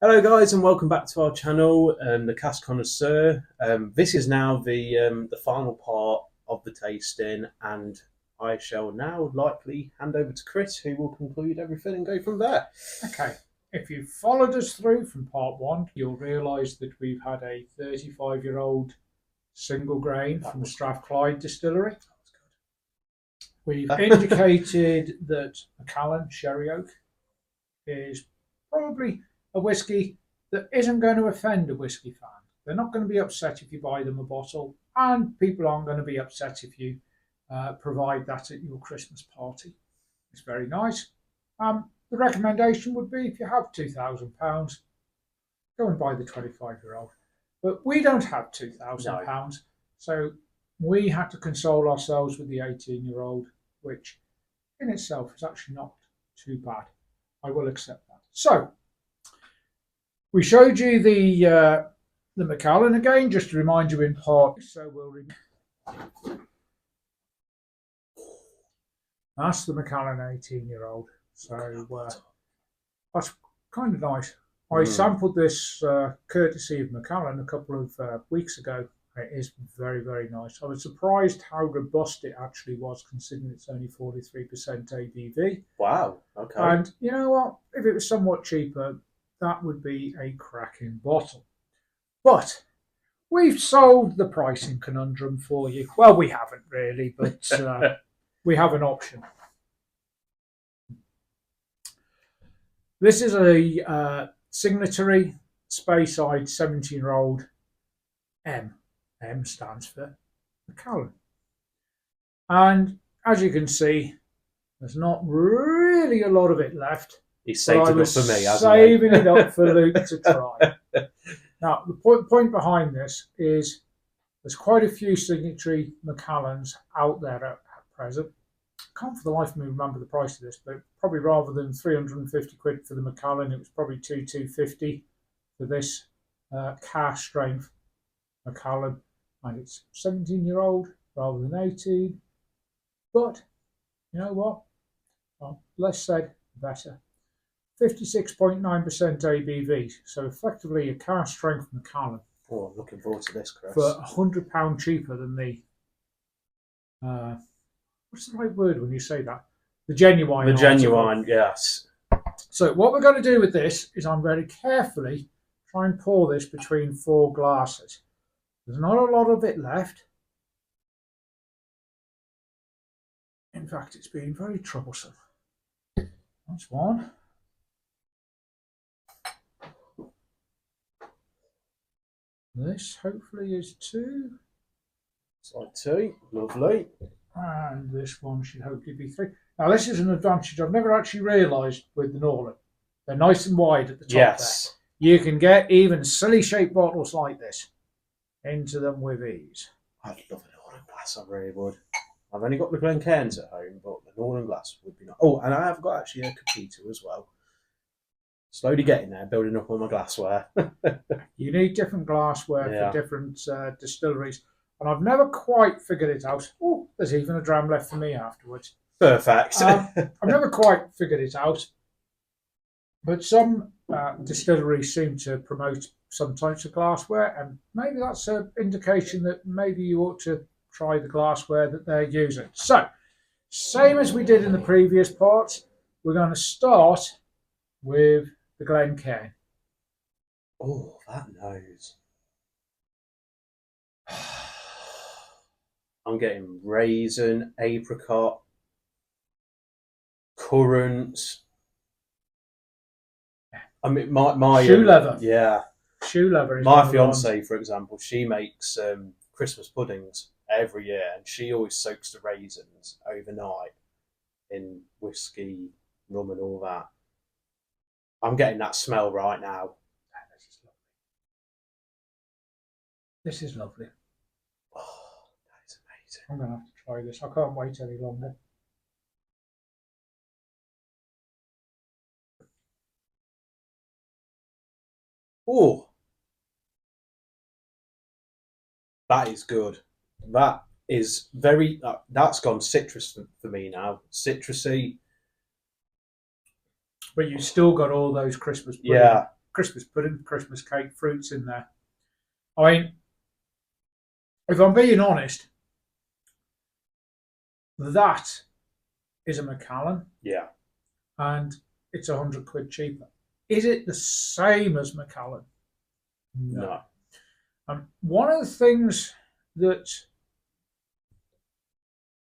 Hello guys and welcome back to our channel, the Cask Connoisseur. This is now the final part of the tasting, and I shall now likely hand over to Chris, who will conclude everything and go from there. Okay, if you followed us through from part one, you'll realise that we've had a 35-year-old single grain from Strathclyde distillery. We've indicated that Macallan Sherry Oak is probably a whisky that isn't going to offend a whisky fan. They're not going to be upset if you buy them a bottle, and people aren't going to be upset if you provide that at your Christmas party. It's very nice. The recommendation would be, if you have £2,000, go and buy the 25-year-old. But we don't have £2,000, so we had to console ourselves with the 18-year-old, which in itself is actually not too bad. I will accept that. So we showed you the Macallan again, just to remind you in part. So that's the Macallan 18-year-old. So that's kind of nice. I sampled this courtesy of Macallan a couple of weeks ago. It is very, very nice. I was surprised how robust it actually was, considering it's only 43% ABV. Wow, okay. And you know what? If it was somewhat cheaper, that would be a cracking bottle. But we've solved the pricing conundrum for you. Well, we haven't really, but we have an option. This is a signatory Speyside 17-year-old M. M stands for Macallan. And as you can see, there's not really a lot of it left. He's saved it up for me, hasn't he? Saving it up for Luke to try. Now, the point behind this is there's quite a few signatory Macallans out there at present. I can't for the life of me remember the price of this, but probably rather than 350 quid for the Macallan, it was probably 250 for this cask strength Macallan. And it's 17-year-old rather than 18. But you know what? Well, less said, better. 56.9% ABV, so effectively a cask strength Macallan. Oh, I'm looking forward to this, Chris. For £100 cheaper than the what's the right word when you say that? The genuine. The genuine, yes. So what we're going to do with this is I'm very carefully try and pour this between 4 glasses. There's not a lot of it left. In fact, it's been very troublesome. That's one. This hopefully is 2. It's like 2, lovely. And this one should hopefully be 3. Now this is an advantage I've never actually realised with the Norland. They're nice and wide at the top. Yes. There. You can get even silly shaped bottles like this into them with ease. I'd love a Norland glass, I really would. I've only got the Glencairns at home, but the Norland glass would be nice. Oh, and I have got actually a Capito as well. Slowly getting there, building up all my glassware. You need different glassware for different distilleries. And I've never quite figured it out. Oh, there's even a dram left for me afterwards. Perfect. I've never quite figured it out. But some distilleries seem to promote some types of glassware, and maybe that's an indication that maybe you ought to try the glassware that they're using. So, same as we did in the previous parts, we're going to start with the Glencairn. Oh, that nose. I'm getting raisin, apricot, currants. I mean, my shoe leather. Yeah. Shoe leather. My fiance, for example, she makes Christmas puddings every year, and she always soaks the raisins overnight in whiskey, rum, and all that. I'm getting that smell right now. This is lovely. Oh, that is amazing. I'm going to have to try this. I can't wait any longer. Oh, that is good. That is very. That's gone citrus for me now. Citrusy. But you've still got all those Christmas pudding Yeah. Christmas pudding, Christmas cake, fruits in there. I mean, if I'm being honest, that is a Macallan. Yeah. And it's £100 cheaper. Is it the same as Macallan? No. One of the things that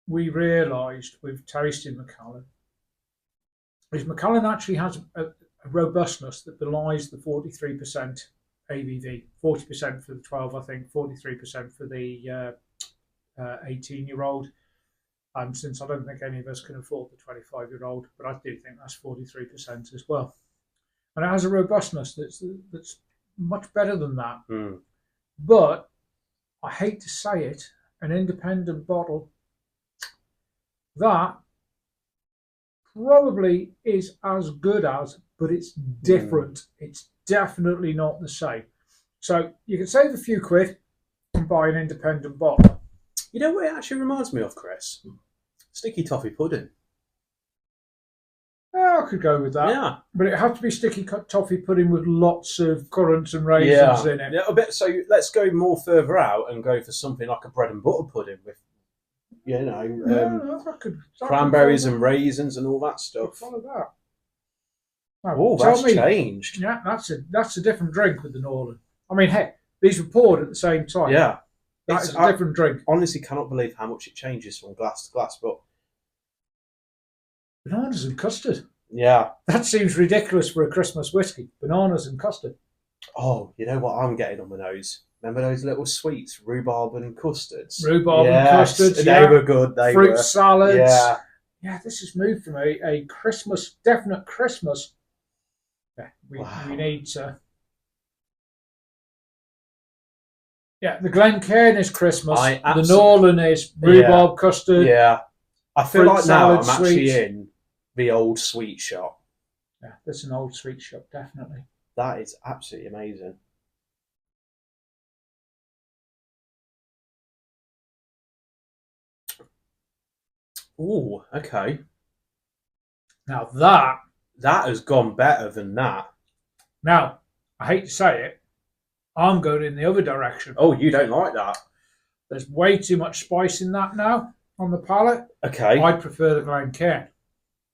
we realised with tasting Macallan is Macallan actually has a robustness that belies the 43% ABV, 40% for the 12, I think, 43% for the 18-year-old. Since I don't think any of us can afford the 25-year-old, but I do think that's 43% as well. And it has a robustness that's much better than that. Mm. But I hate to say it, an independent bottle, that probably is as good as, but it's different. It's definitely not the same. So you can save a few quid and buy an independent bottle. You know what it actually reminds me of, Chris? Sticky toffee pudding. Yeah, I could go with that. Yeah. But it had to be sticky toffee pudding with lots of currants and raisins in it. Yeah, a bit. So let's go more further out and go for something like a bread and butter pudding with, cranberries and raisins and all that stuff. Follow that. Now, Oh, that's changed. Yeah, that's a different drink with the Northern. I mean, heck, these were poured at the same time. Yeah. That's a different drink. Honestly cannot believe how much it changes from glass to glass, but bananas and custard. Yeah. That seems ridiculous for a Christmas whiskey. Bananas and custard. Oh, you know what I'm getting on my nose? Remember those little sweets, rhubarb and custards? Rhubarb and custards, They were good. Fruit salads. Yeah. Yeah, this has moved from a Christmas, definite Christmas. Yeah, we need to. Yeah, the Glencairn is Christmas. The Northern is rhubarb custard. Yeah. I feel like now I'm actually sweets. in the old sweet shop. Yeah, that's an old sweet shop, definitely. That is absolutely amazing. Oh, okay. Now that has gone better than that. Now, I hate to say it, I'm going in the other direction. Oh, you don't like that? There's way too much spice in that now on the palate. Okay. I prefer the Glencairn.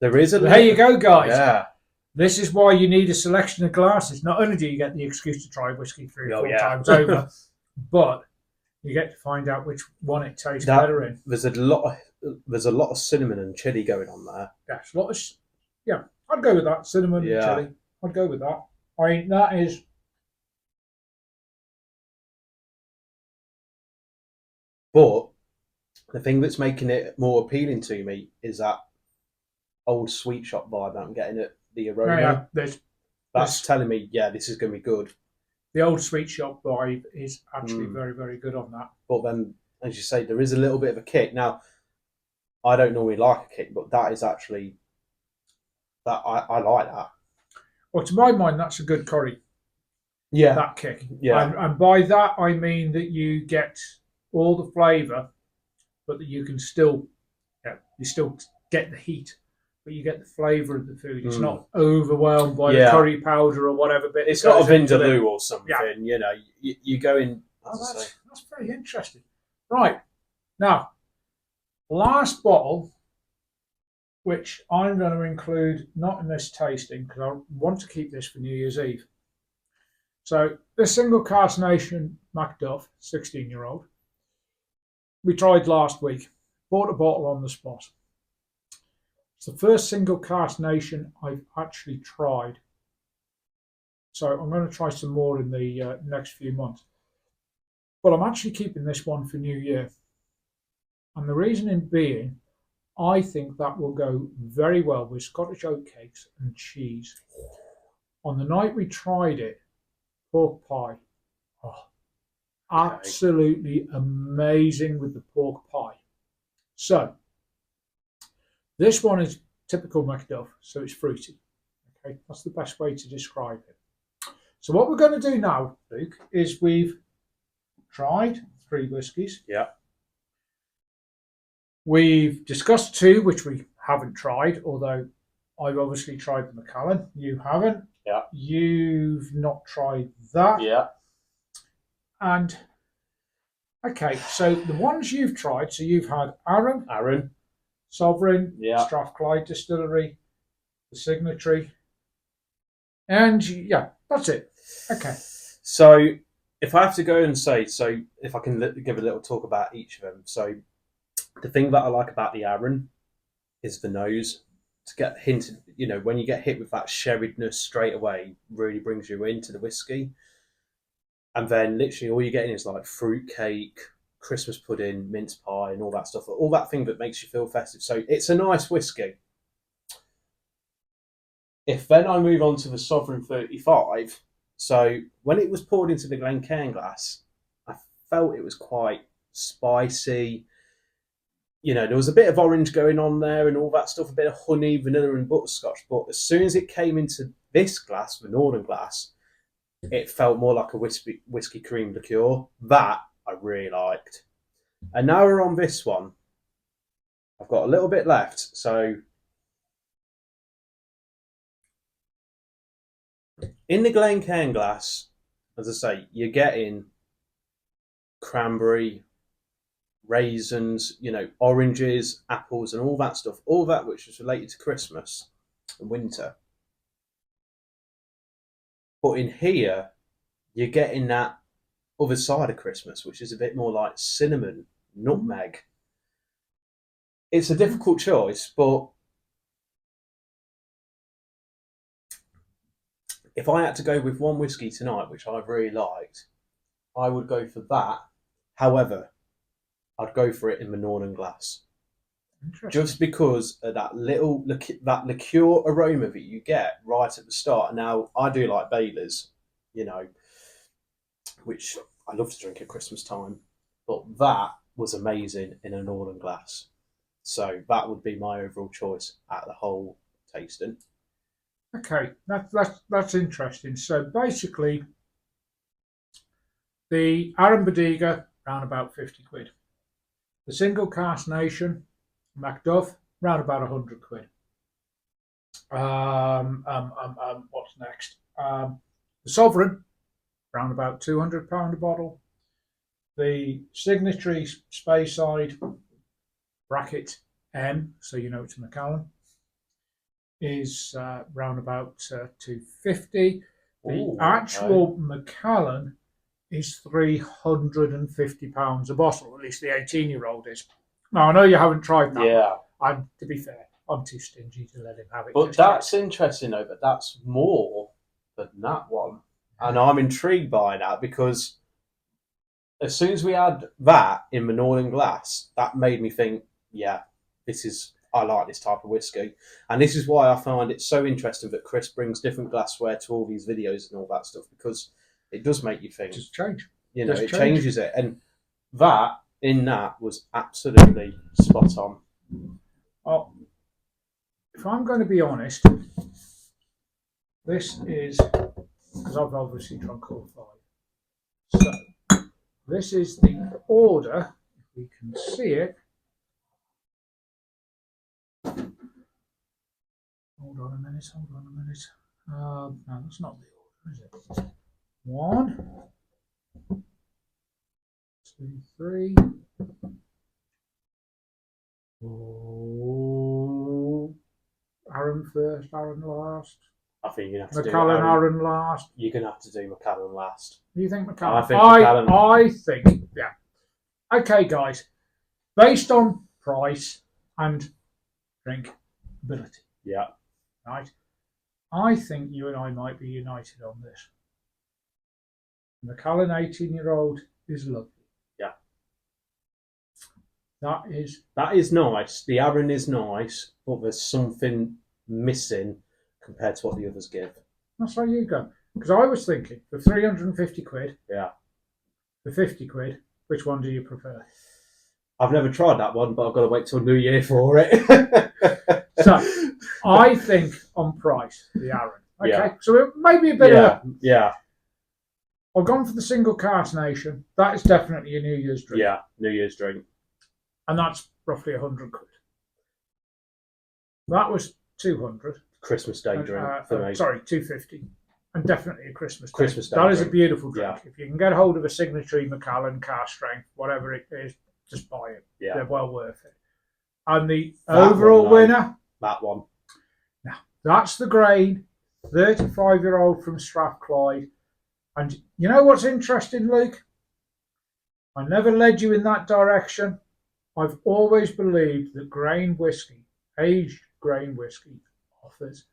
There is a. There you go, guys. Yeah. This is why you need a selection of glasses. Not only do you get the excuse to try whiskey 3 or 4 times over, but you get to find out which one it tastes better in. There's a lot of cinnamon and chili going on there. Yes, I'd go with that. Cinnamon and chili. I'd go with that. I mean, that is. But the thing that's making it more appealing to me is that old sweet shop vibe I'm getting at the aroma. Yeah, that's telling me, this is going to be good. The old sweet shop vibe is actually very, very good on that. But then, as you say, there is a little bit of a kick. Now, I don't normally like a kick, but that is actually, that I like that. Well, to my mind, that's a good curry. Yeah. That kick. Yeah. And by that, I mean that you get all the flavour, but that you can still, you still get the heat, but you get the flavour of the food. It's not overwhelmed by the curry powder or whatever bit. It's not a vindaloo or something. Yeah. You go in. That's very interesting. Right. Now, last bottle, which I'm going to include not in this tasting because I want to keep this for New Year's Eve. So, this single cask nation Macduff, 16-year-old, we tried last week. Bought a bottle on the spot. It's the first single cask nation I've actually tried. So I'm going to try some more in the next few months. But I'm actually keeping this one for New Year. And the reasoning being, I think that will go very well with Scottish oatcakes and cheese. On the night we tried it, pork pie. Absolutely amazing with the pork pie. So, this one is typical Macduff, so it's fruity. Okay, that's the best way to describe it. So what we're going to do now, Luke, is we've tried 3 whiskies. Yeah. We've discussed 2, which we haven't tried, although I've obviously tried the Macallan. You haven't. Yeah. You've not tried that. Yeah. And okay, so the ones you've tried, so you've had Arran. Sovereign, Yeah. Strathclyde Distillery, the Signatory, and yeah, that's it. Okay. So if I have to go and say, so if I can give a little talk about each of them. So the thing that I like about the Arran is the nose. To get hinted, when you get hit with that sherriedness straight away, really brings you into the whiskey. And then literally all you're getting is like fruit cake, Christmas pudding, mince pie, and all that stuff. All that thing that makes you feel festive. So it's a nice whiskey. If then I move on to the Sovereign 35, so when it was poured into the Glencairn glass, I felt it was quite spicy. There was a bit of orange going on there and all that stuff, a bit of honey, vanilla, and butterscotch. But as soon as it came into this glass, the Northern glass, it felt more like a whiskey cream liqueur. That I really liked. And now we're on this one. I've got a little bit left. So in the Glencairn glass, as I say, you're getting cranberry, raisins, oranges, apples, and all that stuff. All that which is related to Christmas and winter. But in here, you're getting that other side of Christmas, which is a bit more like cinnamon, nutmeg. It's a difficult choice, but if I had to go with one whiskey tonight, which I really liked, I would go for that. However, I'd go for it in the Northern glass. Just because of that liqueur aroma that you get right at the start. Now, I do like Baileys, which I love to drink at Christmas time, but that was amazing in a Northern glass. So that would be my overall choice at the whole tasting. Okay, that's interesting. So basically, the Arran Bodega around about 50 quid. The single cask nation, Macduff, round about 100 quid. What's next? The Sovereign, round about £200 a bottle. The Signatory Speyside bracket M, so you know it's Macallan, is round about 250. The actual Macallan is £350 a bottle, at least the 18-year-old is. Now, I know you haven't tried that. Yeah. To be fair, I'm too stingy to let him have it. But that's interesting, though, but that's more than that one. And I'm intrigued by that because as soon as we had that in the Northern glass, that made me think, yeah, I like this type of whiskey. And this is why I find it so interesting that Chris brings different glassware to all these videos and all that stuff, because it does make you think. Just change. It changes it. And that was absolutely spot on. Oh, if I'm going to be honest, this is, because I've obviously drunk all 5. So, this is the order, if we can see it. Hold on a minute. No, that's not the order, is it? 1, 2, 3. Oh, Arran first, Arran last. I think you're going to have to Macallan, do Arran last. You're going to have to do Macallan last. You think Macallan? I think, yeah. Okay, guys. Based on price and drinkability. Yeah. Right. I think you and I might be united on this. Macallan 18-year-old is lovely. Yeah. That is nice. The Arran is nice, but there's something missing compared to what the others give. That's how you go. Because I was thinking, for 350 quid, yeah, for 50 quid, which one do you prefer? I've never tried that one, but I've got to wait till New Year for it. So, I think on price, the Arran. Okay, yeah. So it may be a bit Yeah. I've gone for the single cask nation. That is definitely a New Year's drink. Yeah, New Year's drink. And that's roughly 100 quid. That was 200. Christmas Day drink for me. Sorry, 250. And definitely a Christmas Day. Christmas Day that is drink. a beautiful drink. Yeah. If you can get hold of a Signatory Macallan cask strength, whatever it is, just buy it. Yeah. They're well worth it. And the overall winner, that one. Now, that's the grain, 35-year-old from Strathclyde. And you know what's interesting, Luke? I never led you in that direction. I've always believed that grain whiskey, aged grain whiskey, offers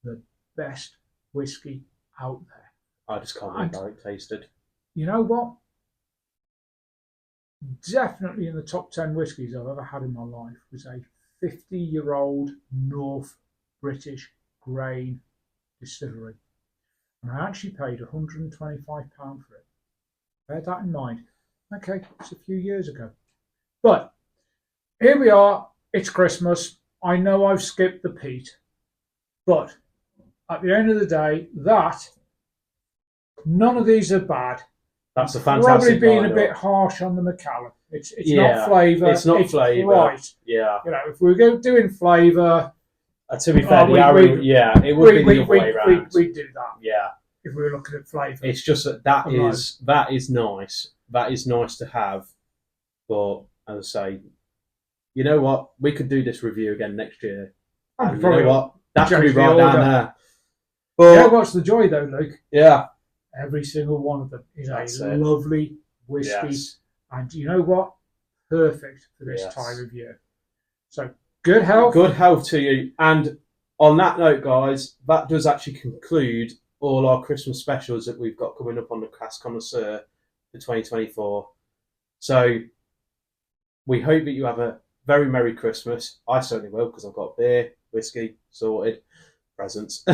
the best whiskey out there. I just can't believe how it tasted. You know what? Definitely in the top 10 whiskies I've ever had in my life was a 50-year-old North British grain distillery. And I actually paid £125 for it. Bear that in mind. Okay, it's a few years ago. But here we are. It's Christmas. I know I've skipped the peat. But at the end of the day, none of these are bad. That's a fantastic. Probably being a bit harsh on the Macallan. It's not flavour. It's not flavour. Right. Yeah. You know, if we were doing flavour, to be fair, it would be the other way around. We'd do that. Yeah. If we were looking at flavour. It's just that is nice. That is nice to have. But as I say, you know what? We could do this review again next year. And you know what? That could be right down there. But, yeah, what's the joy though, Luke? Yeah. Every single one of them is a lovely whiskey. Yes. And you know what? Perfect for this time of year. So, good health. Good health to you. And on that note, guys, that does actually conclude all our Christmas specials that we've got coming up on the Cask Connoisseur for 2024. So, we hope that you have a very Merry Christmas. I certainly will, because I've got beer, whiskey, sorted, presents.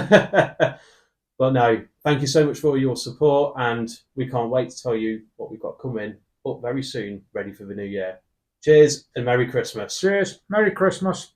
But no, thank you so much for your support, and we can't wait to tell you what we've got coming up very soon, ready for the new year. Cheers and Merry Christmas. Cheers. Merry Christmas.